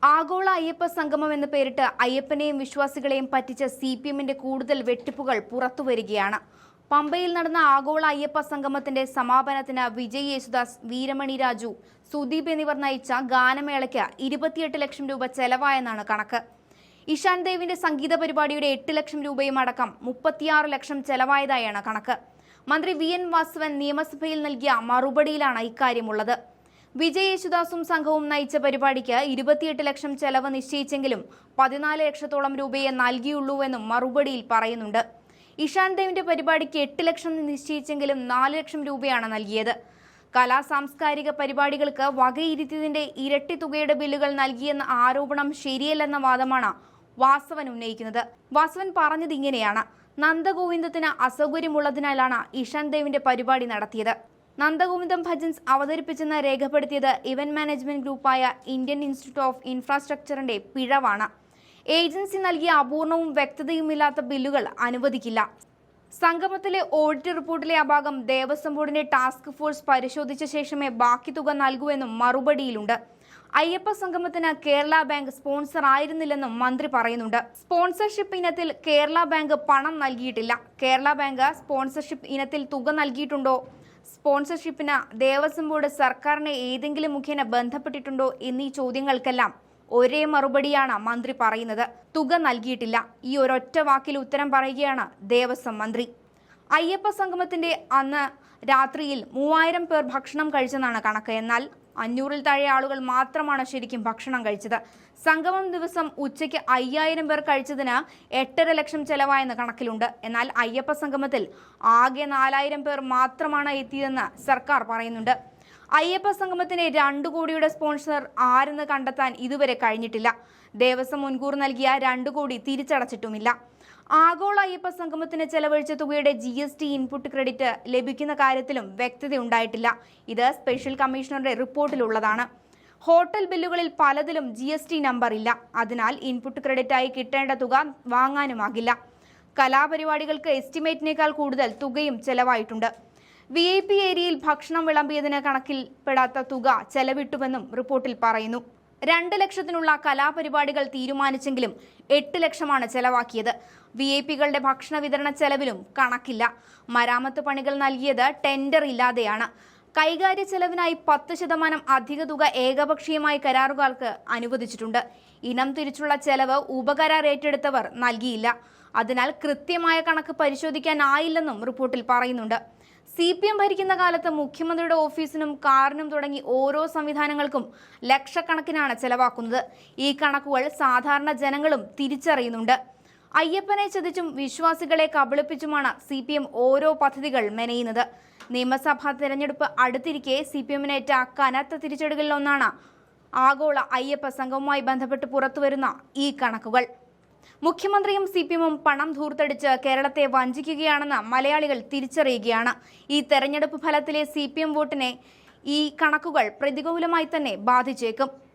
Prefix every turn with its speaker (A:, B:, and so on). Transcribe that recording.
A: ആഗോള അയ്യപ്പ സംഗമം എന്ന പേരിട്ട് അയ്യപ്പനെയും വിശ്വാസികളെയും പറ്റിച്ച സിപിഎമ്മിന്റെ കൂടുതൽ വെട്ടിപ്പുകൾ പുറത്തുവരികയാണ്. പമ്പയിൽ നടന്ന ആഗോള അയ്യപ്പ സംഗമത്തിന്റെ സമാപനത്തിന് വിജയ് യേശുദാസ്, വീരമണി രാജു, സുദീപ് എന്നിവർ നയിച്ച ഗാനമേളയ്ക്ക് 28 ലക്ഷം രൂപ ചെലവായെന്നാണ് കണക്ക്. ഇഷാൻ ദേവിന്റെ സംഗീത പരിപാടിയുടെ 8 ലക്ഷം രൂപയും അടക്കം 36 ലക്ഷം ചെലവായതായാണ് കണക്ക്. മന്ത്രി വി.എൻ. വാസവൻ നിയമസഭയിൽ നൽകിയ മറുപടിയിലാണ് ഇക്കാര്യമുള്ളത്. വിജയ് യേശുദാസും സംഘവും നയിച്ച പരിപാടിക്ക് 28 ലക്ഷം ചെലവ് നിശ്ചയിച്ചെങ്കിലും 14 ലക്ഷത്തോളം രൂപയെ നൽകിയുള്ളൂവെന്നും മറുപടിയിൽ പറയുന്നുണ്ട്. ഇഷാൻ ദേവിന്റെ പരിപാടിക്ക് 8 ലക്ഷം നിശ്ചയിച്ചെങ്കിലും 4 ലക്ഷം രൂപയാണ് നൽകിയത്. കലാ സാംസ്കാരിക പരിപാടികൾക്ക് വകയിരുത്തിയതിന്റെ ഇരട്ടി തുകയുടെ ബില്ലുകൾ നൽകിയെന്ന ആരോപണം ശരിയല്ലെന്ന വാദമാണ് വാസവൻ ഉന്നയിക്കുന്നത്. വാസവൻ പറഞ്ഞത് ഇങ്ങനെയാണ്: നന്ദഗോവിന്ദത്തിന് അസൗകര്യമുള്ളതിനാലാണ് ഇഷാൻ ദേവിന്റെ പരിപാടി നടത്തിയത്. നന്ദഗോവിന്ദം ഭജൻസ് അവതരിപ്പിച്ചെന്ന് രേഖപ്പെടുത്തിയത് ഇവന്റ് മാനേജ്മെന്റ് ഗ്രൂപ്പായ ഇന്ത്യൻ ഇൻസ്റ്റിറ്റ്യൂട്ട് ഓഫ് ഇൻഫ്രാസ്ട്രക്ചറിന്റെ പിഴവാണ്. ഏജൻസി നൽകിയ അപൂർണവും വ്യക്തതയുമില്ലാത്ത ബില്ലുകൾ അനുവദിക്കില്ല. സംഗമത്തിലെ ഓഡിറ്റ് റിപ്പോർട്ടിലെ അഭാഗം ദേവസ്വം ബോർഡിന്റെ ടാസ്ക് ഫോഴ്സ് പരിശോധിച്ച ശേഷമേ ബാക്കി തുക നൽകൂവെന്നും മറുപടിയിലുണ്ട്. അയ്യപ്പ സംഗമത്തിന് കേരള ബാങ്ക് സ്പോൺസർ ആയിരുന്നില്ലെന്നും മന്ത്രി പറയുന്നുണ്ട്. സ്പോൺസർഷിപ്പ് ഇനത്തിൽ കേരള ബാങ്ക് പണം നൽകിയിട്ടില്ല. കേരള ബാങ്ക് സ്പോൺസർഷിപ്പ് ഇനത്തിൽ തുക നൽകിയിട്ടുണ്ടോ? സ്പോൺസർഷിപ്പിന് ദേവസ്വം ബോർഡ് സർക്കാരിനെ ഏതെങ്കിലും മുഖേന ബന്ധപ്പെട്ടിട്ടുണ്ടോ എന്നീ ചോദ്യങ്ങൾക്കെല്ലാം ഒരേ മറുപടിയാണ് മന്ത്രി പറയുന്നത്: തുക നൽകിയിട്ടില്ല. ഈ ഒരൊറ്റ വാക്കിൽ ഉത്തരം പറയുകയാണ് ദേവസ്വം മന്ത്രി. അയ്യപ്പ സംഗമത്തിന്റെ അന്ന് രാത്രിയിൽ 3000 പേർ ഭക്ഷണം കഴിച്ചെന്നാണ് കണക്ക്. എന്നാൽ 500-ൽ താഴെ ആളുകൾ മാത്രമാണ് ശരിക്കും ഭക്ഷണം കഴിച്ചത്. സംഗമം ദിവസം ഉച്ചയ്ക്ക് 5000 പേർ കഴിച്ചതിന് 8.5 ലക്ഷം ചെലവായെന്ന് കണക്കിലുണ്ട്. എന്നാൽ അയ്യപ്പ സംഗമത്തിൽ ആകെ 4000 പേർ മാത്രമാണ് എത്തിയതെന്ന് സർക്കാർ പറയുന്നുണ്ട്. അയ്യപ്പ സംഗമത്തിന് 2 കോടിയുടെ സ്പോൺസർ ആരെന്ന് കണ്ടെത്താൻ ഇതുവരെ കഴിഞ്ഞിട്ടില്ല. ദേവസ്വം മുൻകൂർ നൽകിയ 2 കോടി തിരിച്ചടച്ചിട്ടുമില്ല. ആഗോള അയ്യപ്പ സംഗമത്തിന് ചെലവഴിച്ച തുകയുടെ GST ഇൻപുട്ട് ക്രെഡിറ്റ് ലഭിക്കുന്ന കാര്യത്തിലും വ്യക്തതയുണ്ടായിട്ടില്ല. ഇത് സ്പെഷ്യൽ കമ്മീഷണറുടെ റിപ്പോർട്ടിലുള്ളതാണ്. ഹോട്ടൽ ബില്ലുകളിൽ പലതിലും GST നമ്പർ ഇല്ല. അതിനാൽ ഇൻപുട്ട് ക്രെഡിറ്റായി കിട്ടേണ്ട തുക വാങ്ങാനുമാകില്ല. കലാപരിപാടികൾക്ക് എസ്റ്റിമേറ്റിനേക്കാൾ കൂടുതൽ തുകയും ചെലവായിട്ടുണ്ട്. VIP ഏരിയയിൽ ഭക്ഷണം വിളമ്പിയതിന് കണക്കിൽപ്പെടാത്ത തുക ചെലവിട്ടുവെന്നും റിപ്പോർട്ടിൽ പറയുന്നു. 2 ലക്ഷത്തിനുള്ള കലാപരിപാടികൾ തീരുമാനിച്ചെങ്കിലും 8 ലക്ഷമാണ് ചെലവാക്കിയത്. VIP-കളുടെ ഭക്ഷണ വിതരണ ചെലവിലും കണക്കില്ല. മരാമത്ത് പണികൾ നൽകിയത് ടെൻഡർ ഇല്ലാതെയാണ്. കൈകാര്യ ചെലവിനായി 10% അധിക തുക ഏകപക്ഷീയമായി കരാറുകാർക്ക് അനുവദിച്ചിട്ടുണ്ട്. ഇനം തിരിച്ചുള്ള ചെലവ് ഉപകരാർ ഏറ്റെടുത്തവർ നൽകിയില്ല. അതിനാൽ കൃത്യമായ കണക്ക് പരിശോധിക്കാനായില്ലെന്നും റിപ്പോർട്ടിൽ പറയുന്നുണ്ട്. CPM ഭരിക്കുന്ന കാലത്ത് മുഖ്യമന്ത്രിയുടെ ഓഫീസിനും കാറിനും തുടങ്ങി ഓരോ സംവിധാനങ്ങൾക്കും ലക്ഷക്കണക്കിനാണ് ചെലവാക്കുന്നത്. ഈ കണക്കുകൾ സാധാരണ ജനങ്ങളും തിരിച്ചറിയുന്നുണ്ട്. അയ്യപ്പനെ ചതിച്ചും വിശ്വാസികളെ കബളിപ്പിച്ചുമാണ് CPM ഓരോ പദ്ധതികൾ മെനയുന്നത്. നിയമസഭാ തെരഞ്ഞെടുപ്പ് അടുത്തിരിക്കെ CPM-നേറ്റ കനത്ത തിരിച്ചടികളിലൊന്നാണ് ആഗോള അയ്യപ്പ സംഘവുമായി ബന്ധപ്പെട്ട് പുറത്തുവരുന്ന ഈ കണക്കുകൾ. മുഖ്യമന്ത്രിയും CPM-ഉം പണം ധൂർത്തടിച്ച് കേരളത്തെ വഞ്ചിക്കുകയാണെന്ന് മലയാളികൾ തിരിച്ചറിയുകയാണ്. ഈ തെരഞ്ഞെടുപ്പ് ഫലത്തിലെ CPM വോട്ടിനെ ഈ കണക്കുകൾ പ്രതികൂലമായി തന്നെ ബാധിച്ചേക്കും.